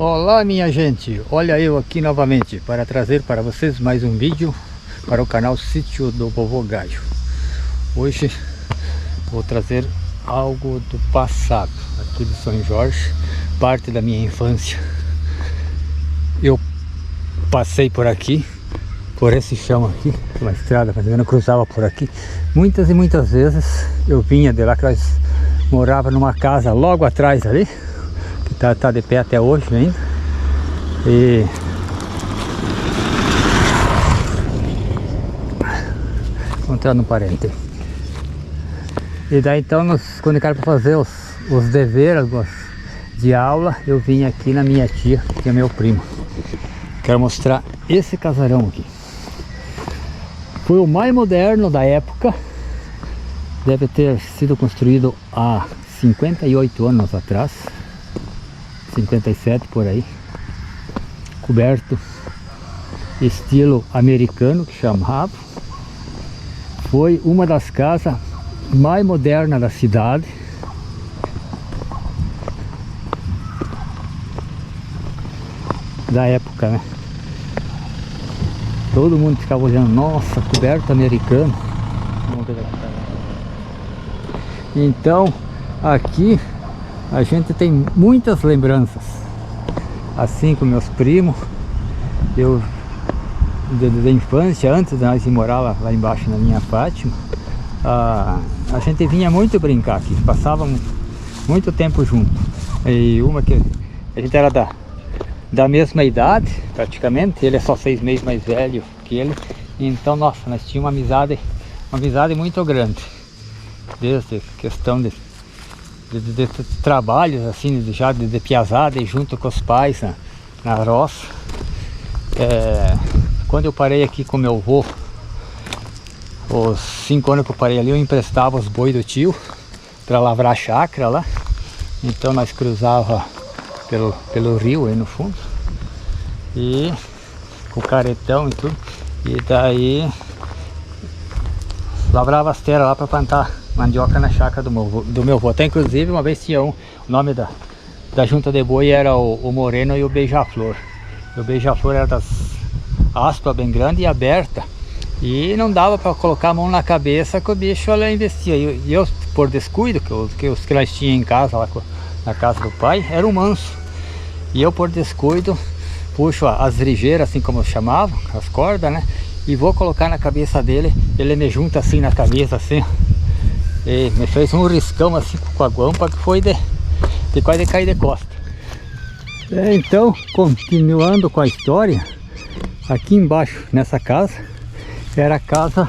Olá minha gente, olha eu aqui novamente para trazer para vocês mais um vídeo para o canal Sítio do Vovô Gajo. Hoje vou trazer algo do passado, aqui de São Jorge, parte da minha infância. Eu passei por aqui, por esse chão aqui, uma estrada, eu cruzava por aqui. Muitas e muitas vezes eu vinha de lá, que nós morava numa casa logo atrás ali, que tá de pé até hoje ainda. E vou entrar no parente. E daí então nos comunicaram para fazer os deveres de aula. Eu vim aqui na minha tia, que é meu primo. Quero mostrar esse casarão aqui. Foi o mais moderno da época. Deve ter sido construído há 58 anos atrás, 57 por aí. Coberto estilo americano, que chamava. Foi uma das casas mais modernas da cidade. Da época, né? Todo mundo ficava olhando, nossa, coberto americano. Então, aqui a gente tem muitas lembranças. Assim com meus primos, eu da infância, antes de nós ir morar lá embaixo na minha Fátima, a gente vinha muito brincar aqui, passávamos muito tempo junto. E uma que a gente era da mesma idade, praticamente, ele é só 6 meses mais velho que ele, então, nossa, nós tínhamos uma amizade muito grande, desde questão de trabalhos, assim, já de piazada e junto com os pais na roça. Quando eu parei aqui com meu avô, os 5 anos que eu parei ali, eu emprestava os boi do tio para lavrar a chácara lá. Então nós cruzava pelo rio aí no fundo, e com o caretão e tudo, e daí lavrava as terras lá para plantar mandioca na chácara do meu avô. Até inclusive uma vez tinha o nome da junta de boi era o Moreno e o Beija-Flor. O Beija-Flor era das aspas bem grande e aberta, e não dava para colocar a mão na cabeça que o bicho ela investia. E eu por descuido, que os que nós tínhamos em casa, lá na casa do pai, era um manso. E eu por descuido puxo as rigeiras, assim como eu chamava, as cordas, né? E vou colocar na cabeça dele, ele me junta assim na cabeça, assim. E me fez um riscão assim com a guampa, que foi de quase cair de costa. Então, continuando com a história, aqui embaixo nessa casa era a casa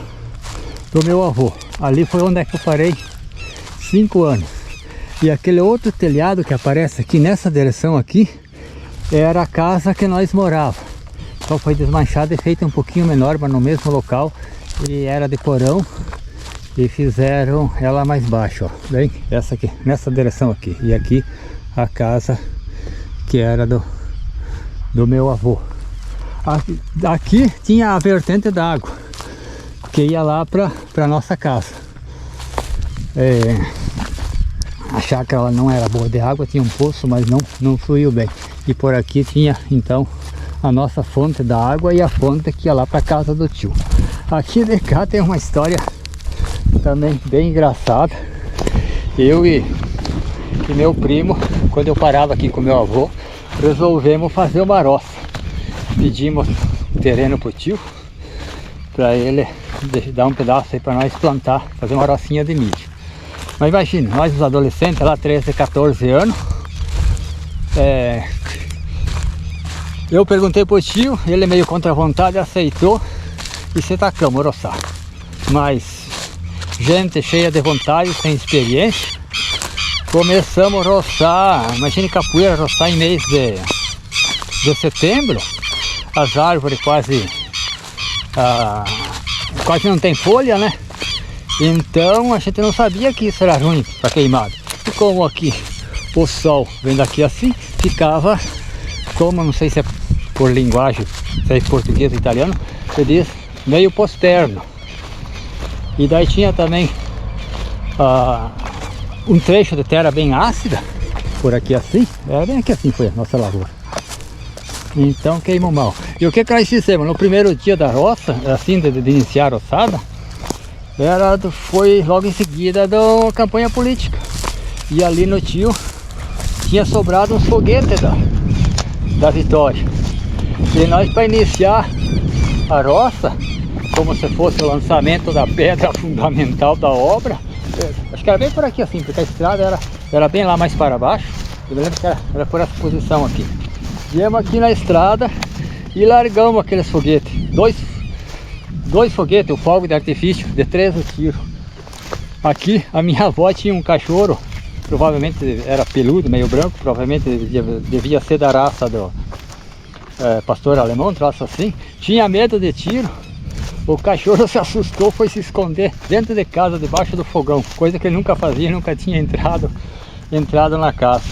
do meu avô. Ali foi onde é que eu parei 5 anos. E aquele outro telhado que aparece aqui nessa direção aqui era a casa que nós morávamos. Só foi desmanchada e feita um pouquinho menor, mas no mesmo local, e era de porão. E fizeram ela mais baixa, ó. Bem, essa aqui, nessa direção aqui. E aqui a casa que era do meu avô. Aqui tinha a vertente d'água que ia lá para nossa casa. A chácara ela não era boa de água, tinha um poço, mas não fluiu bem. E por aqui tinha então a nossa fonte da água e a fonte que ia lá para casa do tio. Aqui de cá tem uma história também bem engraçada. Eu e meu primo, quando eu parava aqui com meu avô, resolvemos fazer uma roça. Pedimos terreno pro tio, para ele dar um pedaço aí para nós plantar, fazer uma rocinha de milho. Mas imagina, nós os adolescentes lá, 13, 14 anos, eu perguntei pro tio, ele meio contra a vontade aceitou e se tacamos a roçar. Mas gente cheia de vontade, sem experiência, começamos a roçar. Imagine capoeira, roçar em mês de setembro, as árvores quase não tem folha, né? Então a gente não sabia que isso era ruim para queimado. E como aqui o sol vem daqui assim, ficava como, não sei se é por linguagem, se é português ou italiano, se diz meio posterno. E daí tinha também um trecho de terra bem ácida, por aqui assim, bem aqui assim foi a nossa lavoura. Então queimou mal. E o que nós fizemos? No primeiro dia da roça, assim, de iniciar a roçada, foi logo em seguida da campanha política. E ali no tio tinha sobrado uns foguetes da Vitória. E nós, para iniciar a roça, como se fosse o lançamento da pedra fundamental da obra, acho que era bem por aqui assim, porque a estrada era bem lá mais para baixo. Eu me lembro que era por essa posição aqui. Viemos aqui na estrada e largamos aqueles foguetes. Dois foguetes, o fogo de artifício, de 13 tiros. Aqui a minha avó tinha um cachorro, provavelmente era peludo, meio branco, provavelmente devia ser da raça do pastor alemão, um troço assim. Tinha medo de tiro. O cachorro se assustou, foi se esconder dentro de casa, debaixo do fogão, coisa que ele nunca fazia, nunca tinha entrado na casa.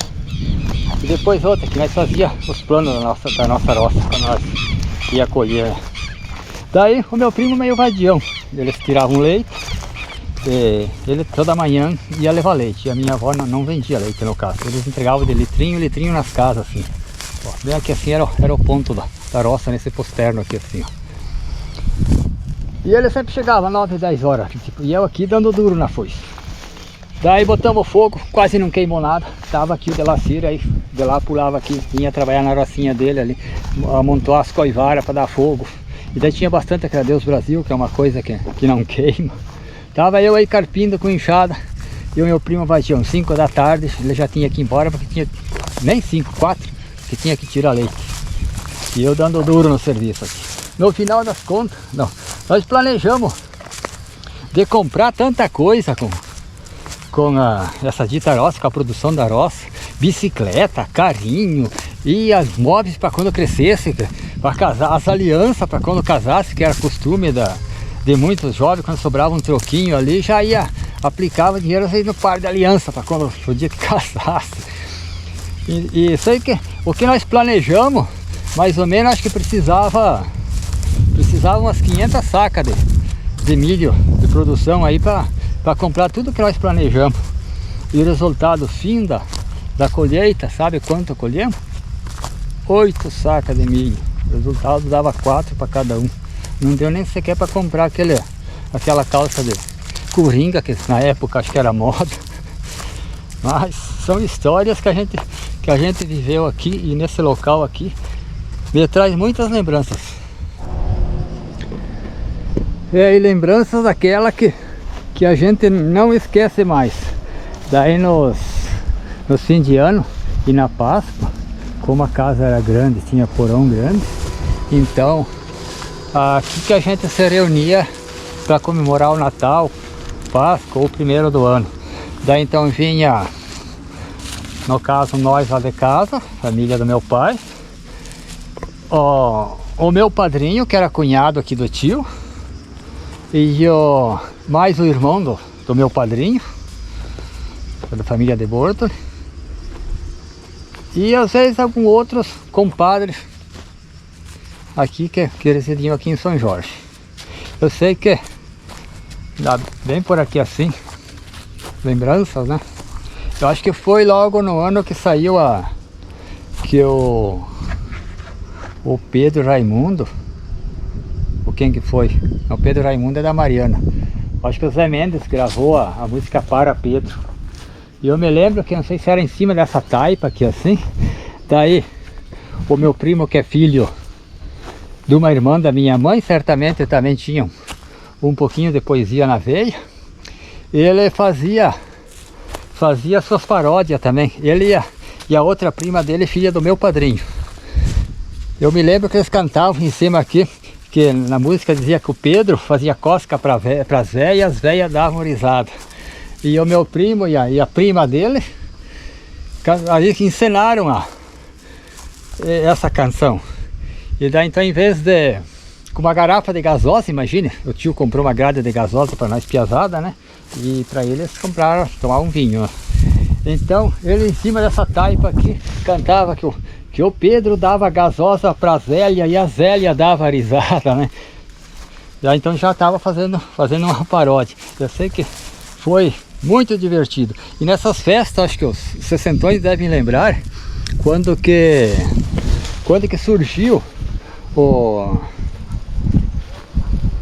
E depois outra, que nós fazia os planos da nossa roça, quando nós ia colher. Daí o meu primo meio vadião, eles tiravam leite, ele toda manhã ia levar leite, e a minha avó não vendia leite no caso, eles entregavam de litrinho nas casas assim. Ó, bem aqui assim era o ponto da roça, nesse posterno aqui assim, ó. E ele sempre chegava 9, 10 horas, tipo, e eu aqui dando duro na foice. Daí botamos fogo, quase não queimou nada. Tava aqui o Delacir, aí de lá pulava aqui, vinha trabalhar na rocinha dele ali, montou as coivaras para dar fogo. E daí tinha bastante aquela Deus Brasil, que é uma coisa que não queima. Tava eu aí carpindo com enxada, e o meu primo vadião, 5 da tarde, ele já tinha que ir embora, porque tinha nem 5, 4, que tinha que tirar leite. E eu dando duro no serviço aqui. No final das contas, nós planejamos de comprar tanta coisa com essa dita roça, com a produção da roça, bicicleta, carrinho e as móveis para quando crescesse, para casar, as alianças para quando casasse, que era costume de muitos jovens, quando sobrava um troquinho ali, já aplicava dinheiro aí no par de aliança para quando o dia que casasse. E isso aí o que nós planejamos, mais ou menos, acho que precisava umas 500 sacas de milho de produção aí para comprar tudo que nós planejamos. E o resultado fim da colheita, sabe quanto colhemos? 8 sacas de milho. O resultado dava 4 para cada um. Não deu nem sequer para comprar aquela calça de coringa, que na época acho que era moda. Mas são histórias que a gente viveu aqui, e nesse local aqui me traz muitas lembranças. E lembranças daquela que a gente não esquece mais. Daí nos fim de ano e na Páscoa, como a casa era grande, tinha porão grande, então aqui que a gente se reunia para comemorar o Natal, Páscoa ou o primeiro do ano. Daí então vinha, no caso nós lá de casa, família do meu pai, o meu padrinho, que era cunhado aqui do tio, e mais o irmão do meu padrinho, da família de Borto, e às vezes alguns outros compadres aqui que residiam aqui em São Jorge. Eu sei que bem por aqui assim, lembranças, né? Eu acho que foi logo no ano que saiu que o Pedro Raimundo, quem que foi? O Pedro Raimundo é da Mariana. Acho que o Zé Mendes gravou a música Para Pedro. E eu me lembro que, não sei se era em cima dessa taipa aqui assim. Daí o meu primo, que é filho de uma irmã da minha mãe, certamente também tinha um pouquinho de poesia na veia. Ele fazia suas paródias também. Ele e a outra prima dele, filha do meu padrinho. Eu me lembro que eles cantavam em cima aqui, que na música dizia que o Pedro fazia cosca para as velhas, e as velhas davam risada. E o meu primo e a prima dele aí encenaram essa canção. E daí então, em vez de com uma garrafa de gasosa, imagine, o tio comprou uma grade de gasosa para nós piazada, né? E para eles compraram, tomar um vinho, né? Então ele em cima dessa taipa aqui cantava que o Pedro dava gasosa para as velhas e as velhas davam risada, né? Já então já estava fazendo uma paródia. Eu sei que foi muito divertido. E nessas festas, acho que os sessentões devem lembrar, quando quando que surgiu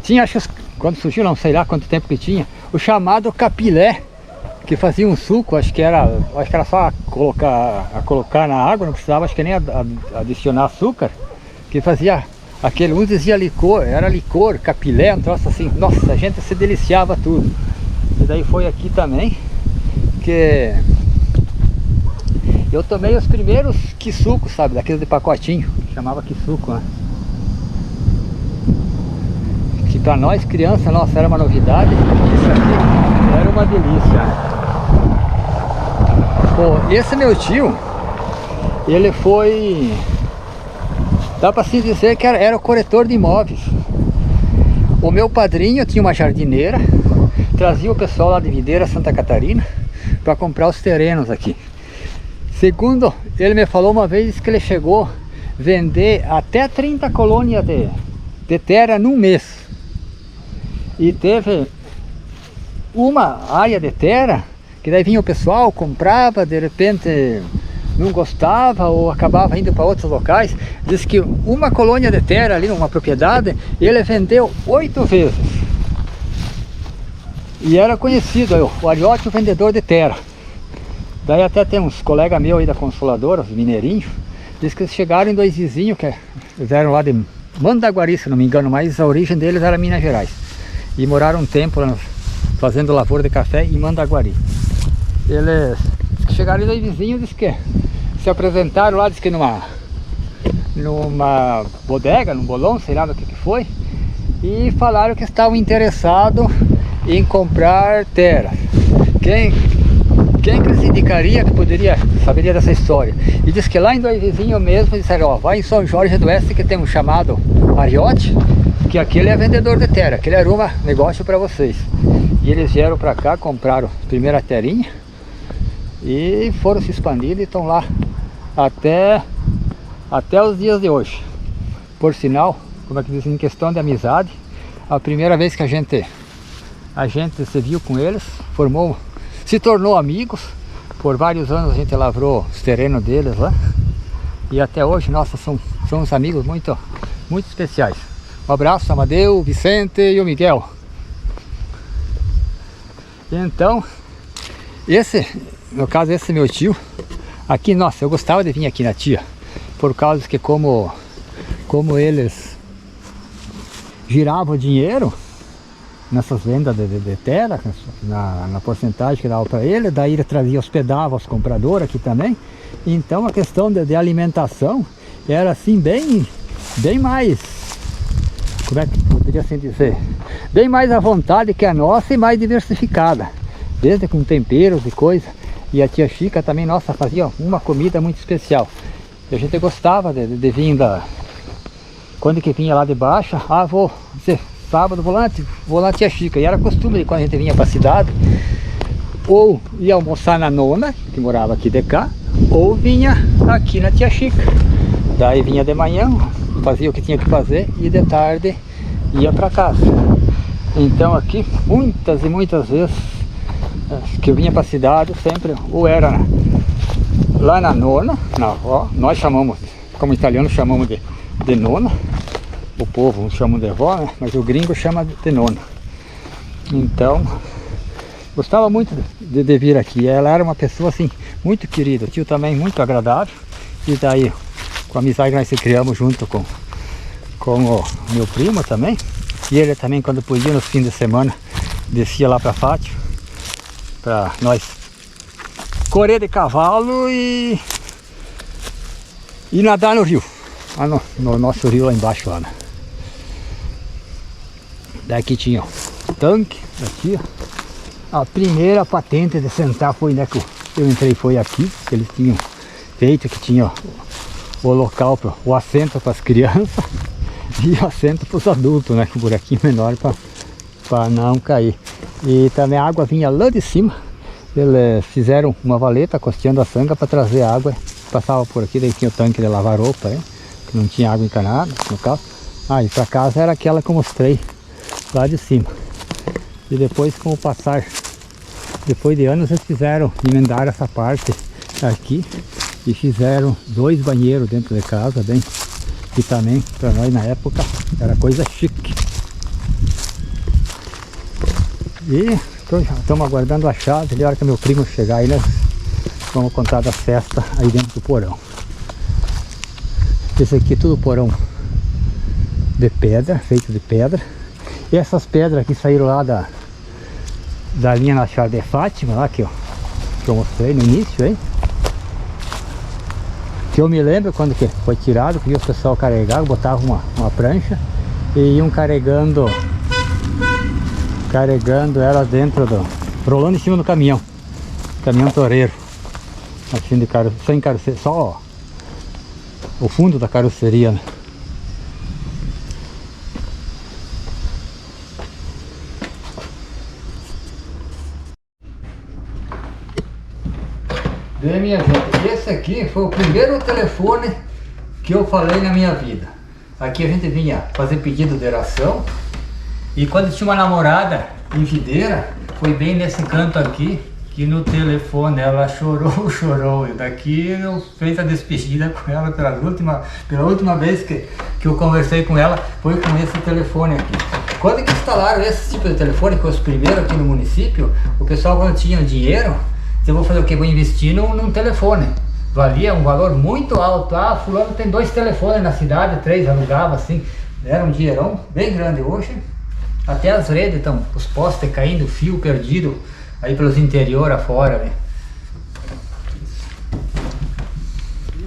tinha, acho que quando surgiu, não sei lá quanto tempo que tinha, o chamado capilé, que fazia um suco, acho que era só colocar na água, não precisava, acho que nem adicionar açúcar, que fazia aquele, uns dizia licor, era licor, capilé, um troço assim, nossa, a gente se deliciava tudo. E daí foi aqui também que eu tomei os primeiros quisucos, sabe, daqueles de pacotinho, chamava quisuco, né? Que pra nós criança, nossa, era uma novidade. Isso aqui era uma delícia. Pô, esse meu tio, ele foi, dá pra se dizer que era o corretor de imóveis. O meu padrinho tinha uma jardineira, trazia o pessoal lá de Videira, Santa Catarina, para comprar os terrenos aqui. Segundo ele me falou uma vez que ele chegou a vender até 30 colônias de terra num mês. E teve uma área de terra que daí vinha o pessoal, comprava, de repente não gostava ou acabava indo para outros locais. Diz que uma colônia de terra ali numa propriedade, ele vendeu 8 vezes. E era conhecido, o Ariote, o vendedor de terra. Daí até tem uns colegas meus aí da Consoladora, os mineirinhos, diz que eles chegaram em 2 vizinhos, que eles eram lá de Mandaguari, se não me engano, mas a origem deles era Minas Gerais. E moraram um tempo lá fazendo lavoura de café em Mandaguari. Eles chegaram em 2 vizinhos, diz que se apresentaram lá, diz que numa bodega, num bolão, sei lá do que foi, e falaram que estavam interessados em comprar terra. Quem que lhes indicaria que saberia dessa história? E diz que lá em 2 vizinhos mesmo disseram, ó, vai em São Jorge do Oeste que tem um chamado Ariote, que aquele é vendedor de terra, aquele arruma negócio para vocês. E eles vieram para cá, compraram a primeira terrinha e foram se expandindo e estão lá até os dias de hoje. Por sinal, como é que diz, em questão de amizade, a primeira vez que a gente se viu com eles, se tornou amigos. Por vários anos a gente lavrou os terrenos deles lá. E até hoje, nossa, somos amigos muito, muito especiais. Um abraço, Amadeu, Vicente e o Miguel. Então, no caso, esse meu tio, aqui, nossa, eu gostava de vir aqui na tia, por causa que como eles giravam o dinheiro nessas vendas de terra, na porcentagem que dava para ele, daí ele trazia, hospedava os compradores aqui também. Então a questão de alimentação era assim bem mais, como é que poderia assim dizer, bem mais à vontade que a nossa e mais diversificada, desde com temperos e coisa. E a tia Chica também, nossa, fazia uma comida muito especial. E a gente gostava de vir quando que vinha lá de baixo, sábado vou lá tia Chica. E era costume de quando a gente vinha para a cidade, ou ia almoçar na nona, que morava aqui de cá, ou vinha aqui na tia Chica. Daí vinha de manhã, fazia o que tinha que fazer e de tarde ia para casa. Então aqui, muitas e muitas vezes que eu vinha para a cidade, sempre ou era lá na nona, na avó, nós chamamos, como italiano chamamos de nona, o povo chama de vó, né? Mas o gringo chama de nona. Então, gostava muito de vir aqui. Ela era uma pessoa assim, muito querida. O tio também muito agradável. E daí, com a amizade que nós se criamos junto com o meu primo também. E ele também, quando podia, nos fins de semana, descia lá para Fátio, para nós correr de cavalo e nadar no rio. Lá no nosso rio lá embaixo, lá, né? Daqui tinha o tanque da tia. A primeira patente de sentar foi, né, que eu entrei, foi aqui. Que eles tinham feito, que tinha o local, o assento para as crianças e o assento para os adultos, né, com um buraquinho menor para não cair. E também a água vinha lá de cima. Eles fizeram uma valeta costeando a sanga para trazer água. Passava por aqui, daí tinha o tanque de lavar roupa, né, que não tinha água encanada no caso. E para casa era aquela que eu mostrei lá de cima. E depois, com o passar, depois de anos, eles emendar essa parte aqui E fizeram 2 banheiros dentro de casa, bem, que também para nós na época era coisa chique. E estamos aguardando a chave, ali a hora que meu primo chegar aí nós vamos contar da festa aí dentro do porão. Esse aqui é tudo porão de pedra, feito de pedra. E essas pedras aqui saíram lá da linha na chave de Fátima, lá que eu mostrei no início, hein? Que eu me lembro quando que foi tirado, que o pessoal carregava, botava uma prancha e iam carregando ela dentro rolando em cima do caminhão toureiro, assim de sem carroceria, só o fundo da carroceria, né? Bem, minha gente, esse aqui foi o primeiro telefone que eu falei na minha vida. Aqui a gente vinha fazer pedido de ração. E quando tinha uma namorada em Videira, foi bem nesse canto aqui, que no telefone ela chorou. E daqui eu fiz a despedida com ela pela última vez que eu conversei com ela, foi com esse telefone aqui. Quando que instalaram esse tipo de telefone, que foi os primeiros aqui no município, o pessoal quando tinha dinheiro, eu vou fazer o que? Vou investir num telefone. Valia um valor muito alto. Ah, fulano tem 2 telefones na cidade, 3 alugava assim. Era um dinheirão bem grande. Hoje até as redes estão, os postes caindo, fio perdido aí pelos interior afora, né?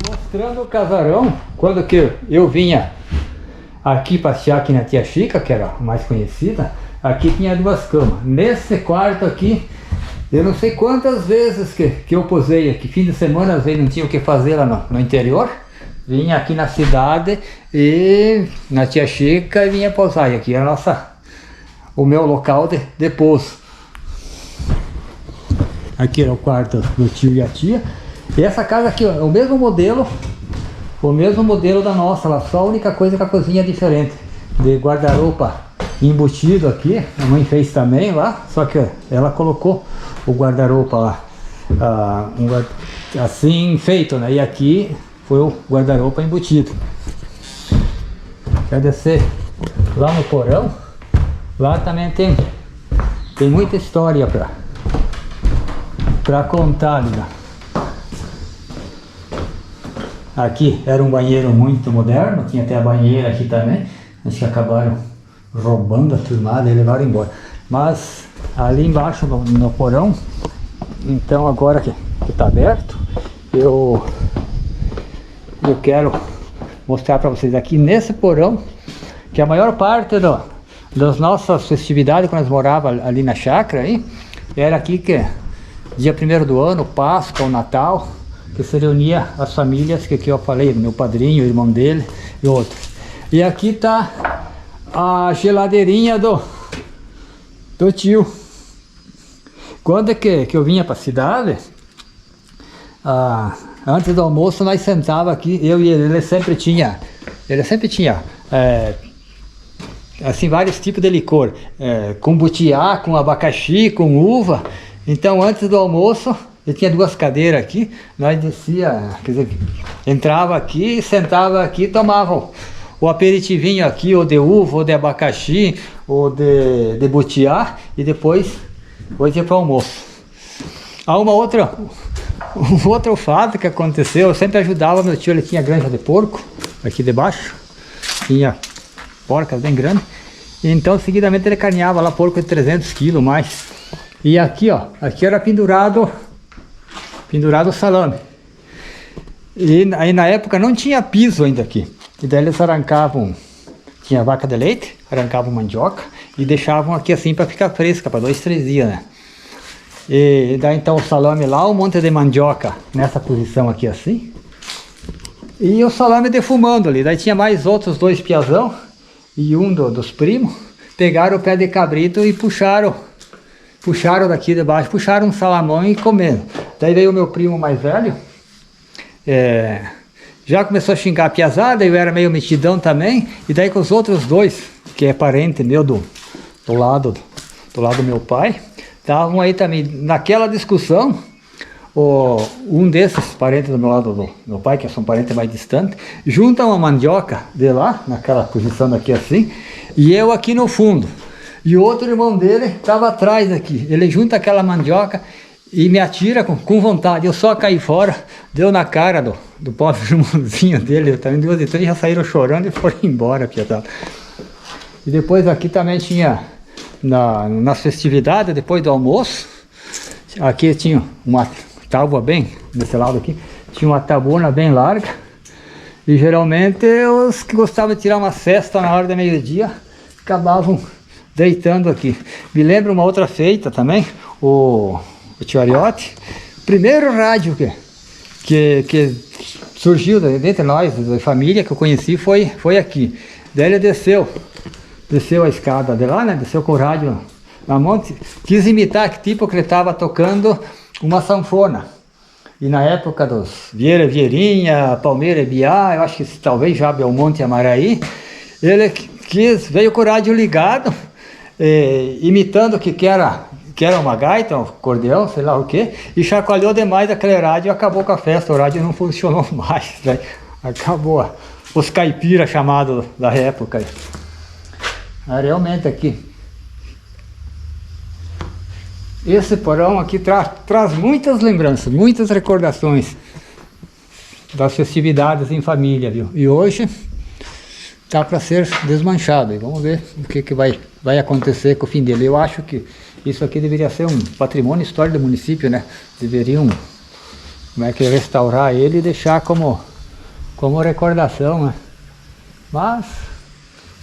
Mostrando o casarão, quando que eu vinha aqui passear aqui na Tia Chica, que era a mais conhecida, aqui tinha 2 camas. Nesse quarto aqui, eu não sei quantas vezes que eu posei aqui, fim de semana às vezes não tinha o que fazer lá no interior, vinha aqui na cidade e na Tia Chica e vinha posar. E aqui era o meu local de pouso. Aqui era o quarto do tio e a tia. E essa casa aqui, ó, é o mesmo modelo da nossa lá, só a única coisa que a cozinha é diferente. De guarda-roupa embutido aqui, a mãe fez também lá, só que ela colocou o guarda-roupa lá, assim feito, né? E aqui foi o guarda-roupa embutido. Quer descer lá no porão, lá também tem muita história pra contar ali, né? Aqui era um banheiro muito moderno, tinha até a banheira aqui também, acho que acabaram roubando a turmada e levaram embora. Mas ali embaixo no porão, então agora que está aberto, eu quero mostrar para vocês aqui nesse porão, que a maior parte das nossas festividades, quando nós morávamos ali na chácara, aí, era aqui que dia 1º do ano, Páscoa, o Natal, que se reunia as famílias que eu falei, meu padrinho, o irmão dele e outros. E aqui está a geladeirinha do tio. Quando que eu vinha para a cidade, antes do almoço nós sentava aqui, eu e ele sempre tinha assim vários tipos de licor, com butiá, com abacaxi, com uva. Então antes do almoço ele tinha 2 cadeiras aqui, nós descia, quer dizer, entrava aqui, sentava aqui, tomava o aperitivinho aqui, ou de uva, ou de abacaxi, ou de butiá, e depois ia para o almoço. Há um outro fato que aconteceu, eu sempre ajudava meu tio, ele tinha granja de porco, aqui debaixo, tinha porcas bem grandes, então seguidamente ele carneava lá porco de 300 quilos mais. E aqui, ó, aqui era pendurado o salame. E aí na época não tinha piso ainda aqui. E daí eles arrancavam, tinha vaca de leite, arrancavam mandioca e deixavam aqui assim para ficar fresca, para 2, 3 dias, né? E daí então o salame lá, um monte de mandioca nessa posição aqui assim. E o salame defumando ali. Daí tinha mais outros 2 piazão e um dos primos. Pegaram o pé de cabrito e puxaram daqui de baixo, puxaram um salamão e comendo. Daí veio o meu primo mais velho, já começou a xingar a piazada, eu era meio metidão também, e daí com os outros 2, que é parente meu do lado do meu pai, estavam aí também naquela discussão. um desses parentes do meu lado do meu pai, que são parentes mais distantes, junta uma mandioca de lá, naquela posição daqui assim, e eu aqui no fundo. E o outro irmão dele estava atrás aqui. Ele junta aquela mandioca e me atira com vontade. Eu só caí fora, deu na cara do pobre irmãozinho dele. Também duas e três já saíram chorando e foram embora, pietado. E depois aqui também tinha, nas festividades, depois do almoço, aqui tinha uma tábua bem, desse lado aqui, tinha uma tabuna bem larga. E geralmente os que gostavam de tirar uma cesta na hora do meio-dia, acabavam deitando aqui. Me lembra uma outra feita também, o tio Ariote, primeiro rádio que surgiu dentre nós, da família que eu conheci, foi aqui. Daí ele desceu a escada de lá, né? Desceu com o rádio na mão, quis imitar que tipo que ele estava tocando uma sanfona. E na época dos Vieira Vieirinha, Palmeira Biá, eu acho que talvez já Belmonte e Amaraí, ele veio com o rádio ligado, imitando que era uma gaita, um acordeão, sei lá o que, e chacoalhou demais aquele rádio e acabou com a festa. O rádio não funcionou mais, né? Acabou os caipiras chamados da época. Realmente aqui, esse porão aqui traz muitas lembranças, muitas recordações das festividades em família, viu? E hoje está para ser desmanchado. E vamos ver o que vai acontecer com o fim dele. Eu acho que isso aqui deveria ser um patrimônio histórico do município, né? Deveriam restaurar ele e deixar como recordação, né? Mas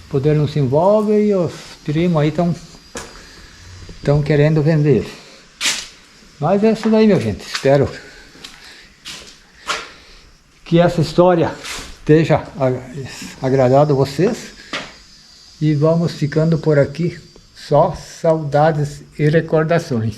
o poder não se envolve e os primos aí estão querendo vender. Mas é isso daí, minha gente. Espero que essa história tenha agradado a vocês. E vamos ficando por aqui. Só saudades e recordações.